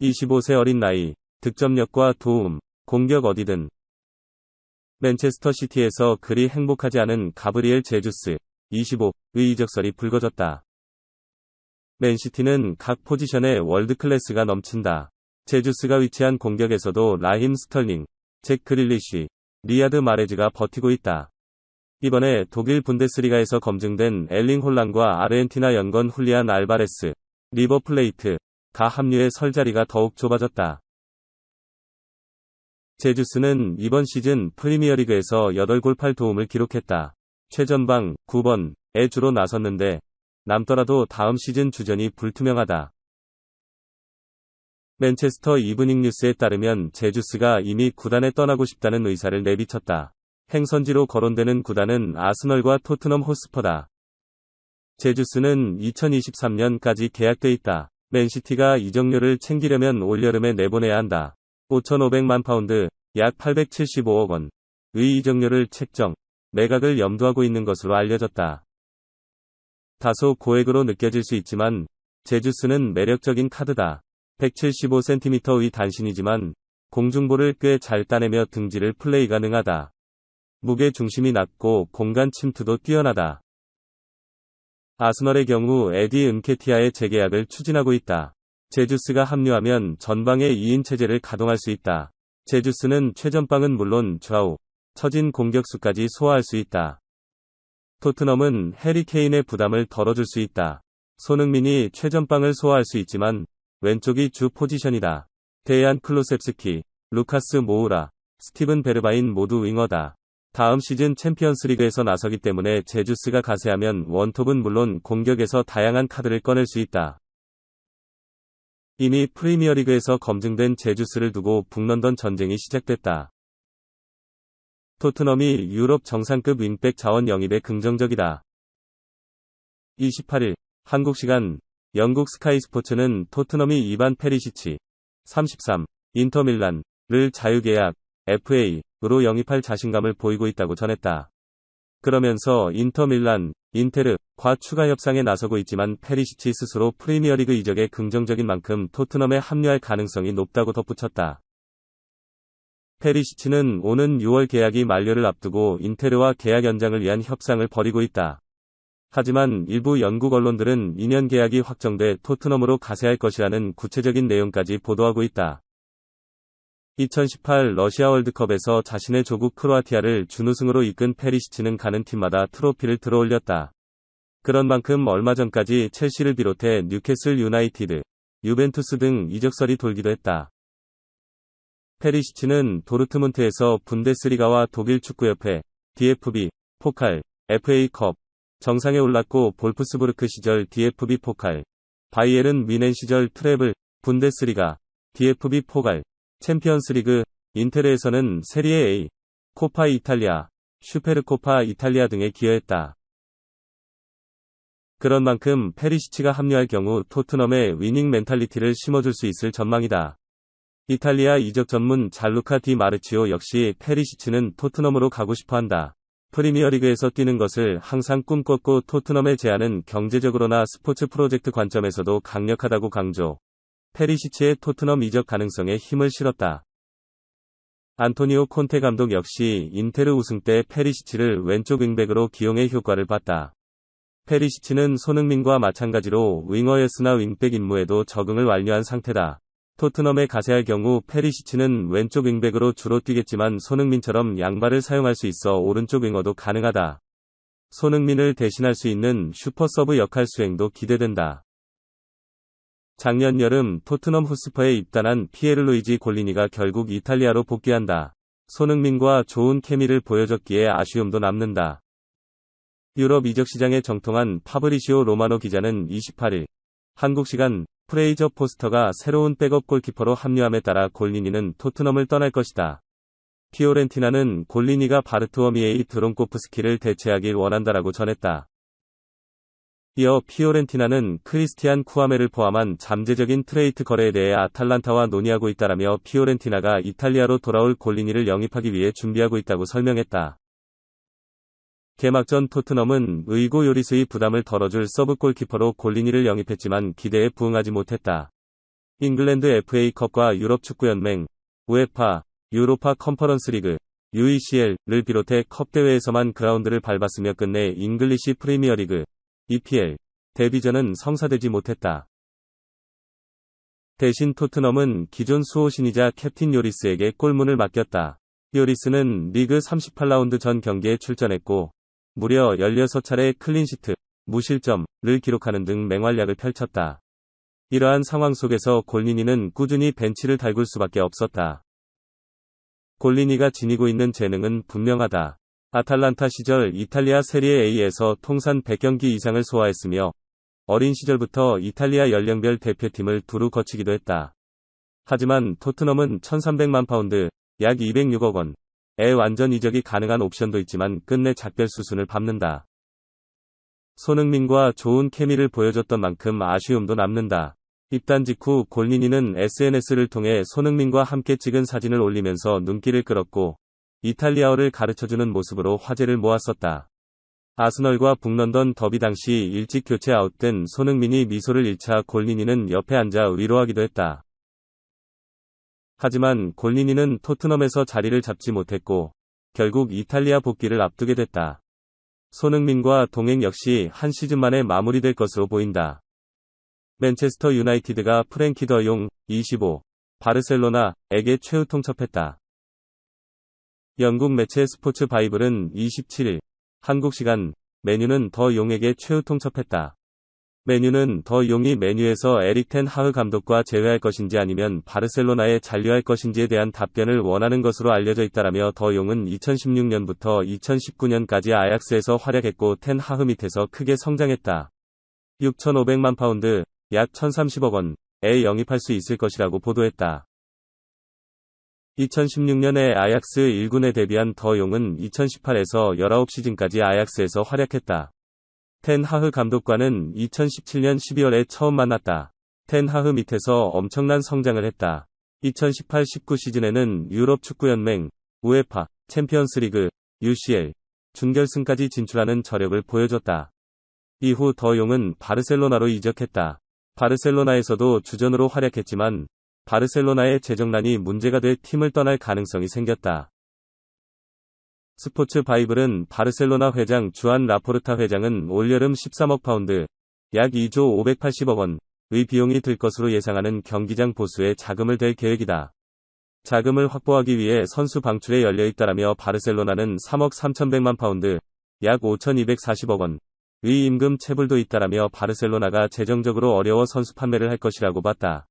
25세 어린 나이, 득점력과 도움, 공격 어디든. 맨체스터 시티에서 그리 행복하지 않은 가브리엘 제주스, 25의 이적설이 불거졌다. 맨시티는 각 포지션에 월드클래스가 넘친다. 제주스가 위치한 공격에서도 라힘 스털링, 잭 그릴리쉬, 리아드 마레즈가 버티고 있다. 이번에 독일 분데스리가에서 검증된 엘링 홀란과 아르헨티나 연건 훌리안 알바레스, 리버 플레이트가 합류해 설자리가 더욱 좁아졌다. 제주스는 이번 시즌 프리미어리그에서 8골 8도움을 기록했다. 최전방 9번에 주로 나섰는데 남더라도 다음 시즌 주전이 불투명하다. 맨체스터 이브닝 뉴스에 따르면 제주스가 이미 구단에 떠나고 싶다는 의사를 내비쳤다. 행선지로 거론되는 구단은 아스널과 토트넘 호스퍼다. 제주스는 2023년까지 계약돼 있다. 맨시티가 이적료를 챙기려면 올여름에 내보내야 한다. 5,500만 파운드, 약 875억 원의 이적료를 책정, 매각을 염두하고 있는 것으로 알려졌다. 다소 고액으로 느껴질 수 있지만 제주스는 매력적인 카드다. 175cm의 단신이지만 공중볼을 꽤 잘 따내며 등지를 플레이가 능하다. 무게 중심이 낮고 공간 침투도 뛰어나다. 아스널의 경우 에디 은케티아의 재계약을 추진하고 있다. 제주스가 합류하면 전방의 2인 체제를 가동할 수 있다. 제주스는 최전방은 물론 좌우, 처진 공격수까지 소화할 수 있다. 토트넘은 해리 케인의 부담을 덜어줄 수 있다. 손흥민이 최전방을 소화할 수 있지만 왼쪽이 주 포지션이다. 데이안 클루셉스키, 루카스 모우라, 스티븐 베르바인 모두 윙어다. 다음 시즌 챔피언스리그에서 나서기 때문에 제주스가 가세하면 원톱은 물론 공격에서 다양한 카드를 꺼낼 수 있다. 이미 프리미어리그에서 검증된 제주스를 두고 북런던 전쟁이 시작됐다. 토트넘이 유럽 정상급 윙백 자원 영입에 긍정적이다. 28일 한국 시간 영국 스카이 스포츠는 토트넘이 이반 페리시치 33 인터밀란을 자유계약 FA로 영입할 자신감을 보이고 있다고 전했다. 그러면서 인터밀란, 인테르과 추가 협상에 나서고 있지만 페리시치 스스로 프리미어리그 이적에 긍정적인 만큼 토트넘에 합류할 가능성이 높다고 덧붙였다. 페리시치는 오는 6월 계약이 만료를 앞두고 인테르와 계약 연장을 위한 협상을 벌이고 있다. 하지만 일부 영국 언론들은 2년 계약이 확정돼 토트넘으로 가세할 것이라는 구체적인 내용까지 보도하고 있다. 2018 러시아 월드컵에서 자신의 조국 크로아티아를 준우승으로 이끈 페리시치는 가는 팀마다 트로피를 들어올렸다. 그런 만큼 얼마 전까지 첼시를 비롯해 뉴캐슬 유나이티드, 유벤투스 등 이적설이 돌기도 했다. 페리시치는 도르트문트에서 분데스리가와 독일 축구협회, DFB, 포칼, FA컵, 정상에 올랐고 볼프스부르크 시절 DFB 포칼, 바이에른 뮌헨 시절 트래블, 분데스리가, DFB 포칼, 챔피언스리그, 인테르에서는 세리에 A, 코파 이탈리아, 슈페르코파 이탈리아 등에 기여했다. 그런 만큼 페리시치가 합류할 경우 토트넘의 위닝 멘탈리티를 심어줄 수 있을 전망이다. 이탈리아 이적 전문 잘루카 디 마르치오 역시 페리시치는 토트넘으로 가고 싶어한다. 프리미어리그에서 뛰는 것을 항상 꿈꿨고 토트넘의 제안은 경제적으로나 스포츠 프로젝트 관점에서도 강력하다고 강조. 페리시치의 토트넘 이적 가능성에 힘을 실었다. 안토니오 콘테 감독 역시 인테르 우승 때 페리시치를 왼쪽 윙백으로 기용해 효과를 봤다. 페리시치는 손흥민과 마찬가지로 윙어였으나 윙백 임무에도 적응을 완료한 상태다. 토트넘에 가세할 경우 페리시치는 왼쪽 윙백으로 주로 뛰겠지만 손흥민처럼 양발을 사용할 수 있어 오른쪽 윙어도 가능하다. 손흥민을 대신할 수 있는 슈퍼서브 역할 수행도 기대된다. 작년 여름 토트넘 호스퍼에 입단한 피에르루이지 골리니가 결국 이탈리아로 복귀한다. 손흥민과 좋은 케미를 보여줬기에 아쉬움도 남는다. 유럽 이적 시장에 정통한 파브리시오 로마노 기자는 28일 한국 시간 프레이저 포스터가 새로운 백업 골키퍼로 합류함에 따라 골리니는 토트넘을 떠날 것이다. 피오렌티나는 골리니가 바르투어미에이 드론코프스키를 대체하길 원한다라고 전했다. 이어 피오렌티나는 크리스티안 쿠아메를 포함한 잠재적인 트레이트 거래에 대해 아탈란타와 논의하고 있다라며 피오렌티나가 이탈리아로 돌아올 골리니를 영입하기 위해 준비하고 있다고 설명했다. 개막 전 토트넘은 의고 요리스의 부담을 덜어줄 서브 골키퍼로 골리니를 영입했지만 기대에 부응하지 못했다. 잉글랜드 FA컵과 유럽축구연맹, 우에파, 유로파 컨퍼런스 리그, UECL을 비롯해 컵 대회에서만 그라운드를 밟았으며 끝내 잉글리시 프리미어리그, EPL, 데뷔전은 성사되지 못했다. 대신 토트넘은 기존 수호신이자 캡틴 요리스에게 골문을 맡겼다. 요리스는 리그 38라운드 전 경기에 출전했고 무려 16차례 클린시트, 무실점을 기록하는 등 맹활약을 펼쳤다. 이러한 상황 속에서 골리니는 꾸준히 벤치를 달굴 수밖에 없었다. 골리니가 지니고 있는 재능은 분명하다. 아탈란타 시절 이탈리아 세리에 A에서 통산 100경기 이상을 소화했으며 어린 시절부터 이탈리아 연령별 대표팀을 두루 거치기도 했다. 하지만 토트넘은 1300만 파운드, 약 206억 원의 완전 이적이 가능한 옵션도 있지만 끝내 작별 수순을 밟는다. 손흥민과 좋은 케미를 보여줬던 만큼 아쉬움도 남는다. 입단 직후 골리니는 SNS를 통해 손흥민과 함께 찍은 사진을 올리면서 눈길을 끌었고 이탈리아어를 가르쳐주는 모습으로 화제를 모았었다. 아스널과 북런던 더비 당시 일찍 교체 아웃된 손흥민이 미소를 잃자 골리니는 옆에 앉아 위로하기도 했다. 하지만 골리니는 토트넘에서 자리를 잡지 못했고 결국 이탈리아 복귀를 앞두게 됐다. 손흥민과 동행 역시 한 시즌 만에 마무리될 것으로 보인다. 맨체스터 유나이티드가 프랭키 더 용, 25, 바르셀로나에게 최후 통첩했다. 영국 매체 스포츠 바이블은 27일, 한국 시간, 맨유는 더 용에게 최후 통첩했다. 맨유는 더 용이 맨유에서 에릭 텐 하흐 감독과 재회할 것인지 아니면 바르셀로나에 잔류할 것인지에 대한 답변을 원하는 것으로 알려져 있다라며 더 용은 2016년부터 2019년까지 아약스에서 활약했고 텐 하흐 밑에서 크게 성장했다. 6,500만 파운드, 약 1,030억 원에 영입할 수 있을 것이라고 보도했다. 2016년에 아약스 1군에 데뷔한 더 용은 2018에서 19시즌까지 아약스에서 활약했다. 텐 하흐 감독과는 2017년 12월에 처음 만났다. 텐 하흐 밑에서 엄청난 성장을 했다. 2018-19 시즌에는 유럽 축구연맹, 우에파, 챔피언스리그, UCL, 준결승까지 진출하는 저력을 보여줬다. 이후 더 용은 바르셀로나로 이적했다. 바르셀로나에서도 주전으로 활약했지만 바르셀로나의 재정난이 문제가 돼 팀을 떠날 가능성이 생겼다. 스포츠 바이블은 바르셀로나 회장 주안 라포르타 회장은 올여름 13억 파운드, 약 2조 580억 원의 비용이 들 것으로 예상하는 경기장 보수에 자금을 댈 계획이다. 자금을 확보하기 위해 선수 방출에 열려있다라며 바르셀로나는 3억 3,100만 파운드, 약 5,240억 원의 임금 체불도 있다라며 바르셀로나가 재정적으로 어려워 선수 판매를 할 것이라고 봤다.